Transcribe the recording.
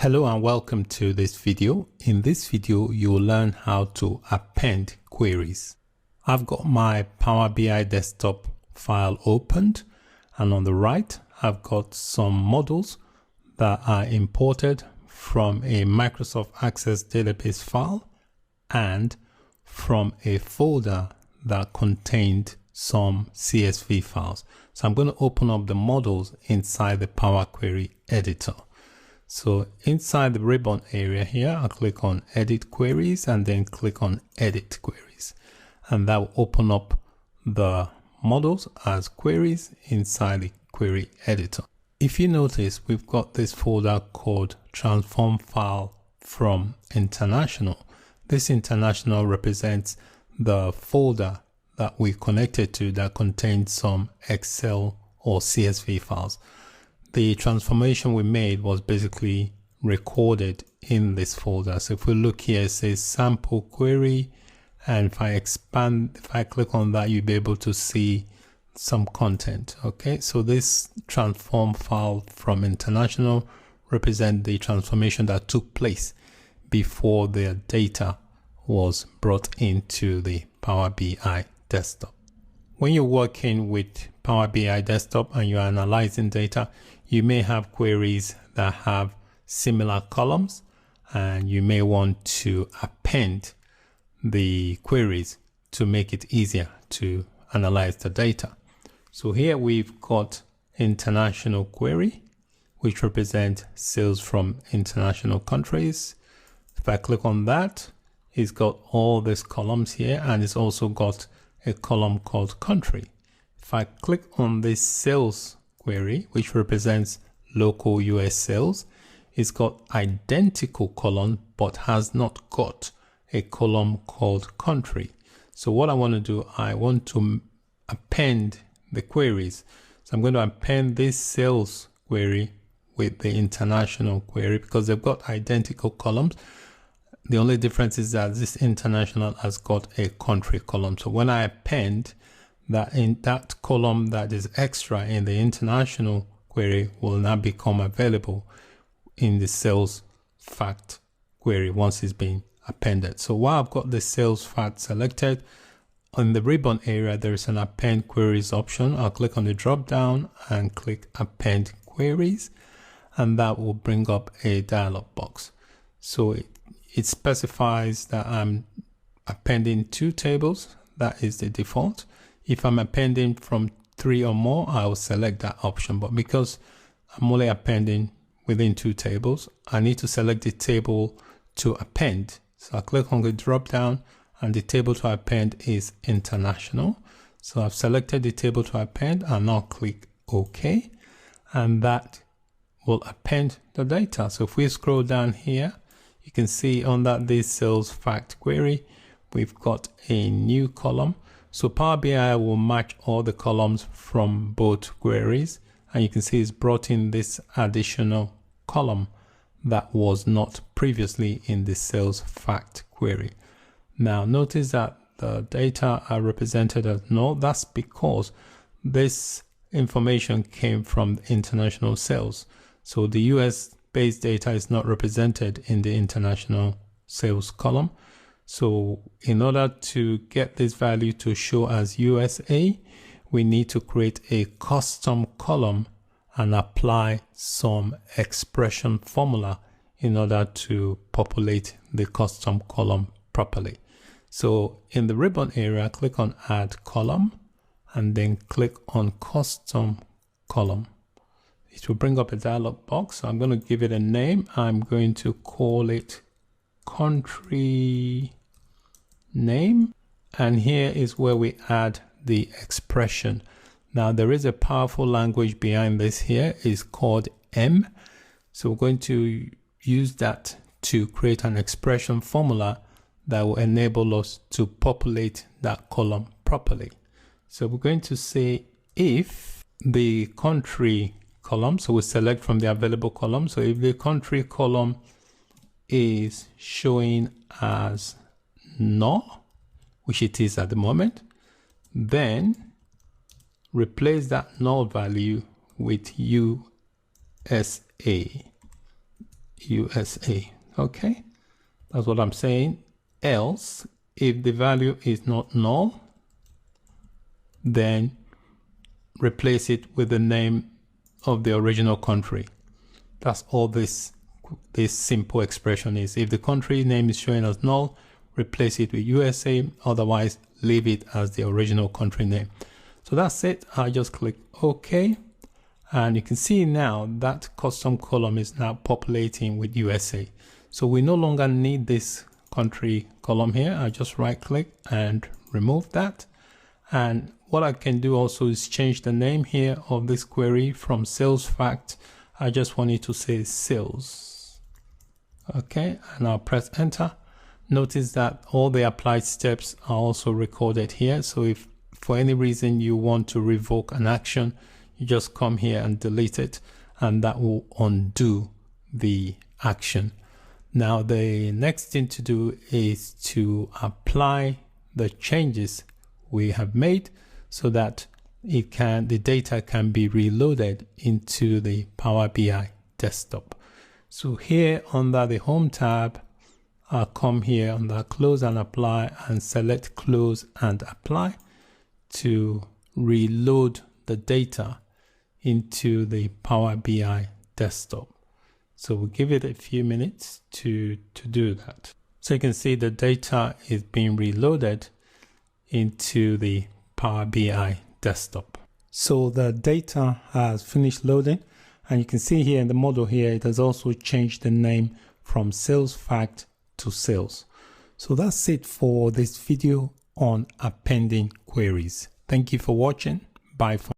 Hello and welcome to this video. In this video, you will learn how to append queries. I've got my Power BI desktop file opened, and on the right, I've got some models that are imported from a Microsoft Access database file and from a folder that contained some CSV files. So I'm going to open up the models inside the Power Query editor. So inside the ribbon area here, I'll click on Edit Queries and then click on Edit Queries. And that will open up the models as queries inside the query editor. If you notice, we've got this folder called Transform File from International. This international represents the folder that we connected to that contains some Excel or CSV files. The transformation we made was basically recorded in this folder. So if we look here, it says sample query. And if I click on that, you'll be able to see some content. Okay, so this transform file from international represents the transformation that took place before the data was brought into the Power BI desktop. When you're working with Power BI desktop and you're analyzing data, you may have queries that have similar columns, and you may want to append the queries to make it easier to analyze the data. So here we've got international query, which represents sales from international countries. If I click on that, it's got all these columns here, and it's also got a column called country. If I click on this sales query, which represents local US sales, it's got identical column but has not got a column called country. So what I want to do, I want to append the queries. So I'm going to append this sales query with the international query because they've got identical columns. The only difference is that this international has got a country column. So when I append that, in that column that is extra in the international query will now become available in the sales fact query once it's been appended. So while I've got the sales fact selected, on the ribbon area, there is an append queries option. I'll click on the drop down and click append queries, and that will bring up a dialog box. So it specifies that I'm appending 2 tables. That is the default. If I'm appending from 3 or more, I will select that option. But because I'm only appending within 2 tables, I need to select the table to append. So I click on the drop down, and the table to append is international. So I've selected the table to append and now click OK. And that will append the data. So if we scroll down here, you can see under this sales fact query, we've got a new column. So Power BI will match all the columns from both queries, and you can see it's brought in this additional column that was not previously in the sales fact query. Now notice that the data are represented as null. That's because this information came from international sales. So the US based data is not represented in the international sales column. So in order to get this value to show as USA, we need to create a custom column and apply some expression formula in order to populate the custom column properly. So in the ribbon area, click on Add Column and then click on Custom Column. It will bring up a dialog box. So I'm going to give it a name. I'm going to call it country name, and here is where we add the expression. Now there is a powerful language behind this here, is called M. So we're going to use that to create an expression formula that will enable us to populate that column properly. So we're going to say if the country column, so we select from the available column. So if the country column is showing as null, which it is at the moment, then replace that null value with USA. USA. Okay, that's what I'm saying. Else, if the value is not null, then replace it with the name of the original country. That's all this simple expression is. If the country name is showing as null, replace it with USA, otherwise leave it as the original country name. So that's it. I just click OK, and you can see now that custom column is now populating with USA. So we no longer need this country column here. I just right click and remove that. And what I can do also is change the name here of this query from sales fact. I just want it to say sales. Okay, and I'll press enter. Notice that all the applied steps are also recorded here. So if for any reason you want to revoke an action, you just come here and delete it, and that will undo the action. Now the next thing to do is to apply the changes we have made so that the data can be reloaded into the Power BI desktop. So here under the Home tab, I'll come here under Close and Apply and select Close and Apply to reload the data into the Power BI desktop. So we'll give it a few minutes to do that. So you can see the data is being reloaded into the Power BI desktop. So the data has finished loading, and you can see here in the model here, it has also changed the name from sales fact to sales. So that's it for this video on appending queries. Thank you for watching. Bye for now.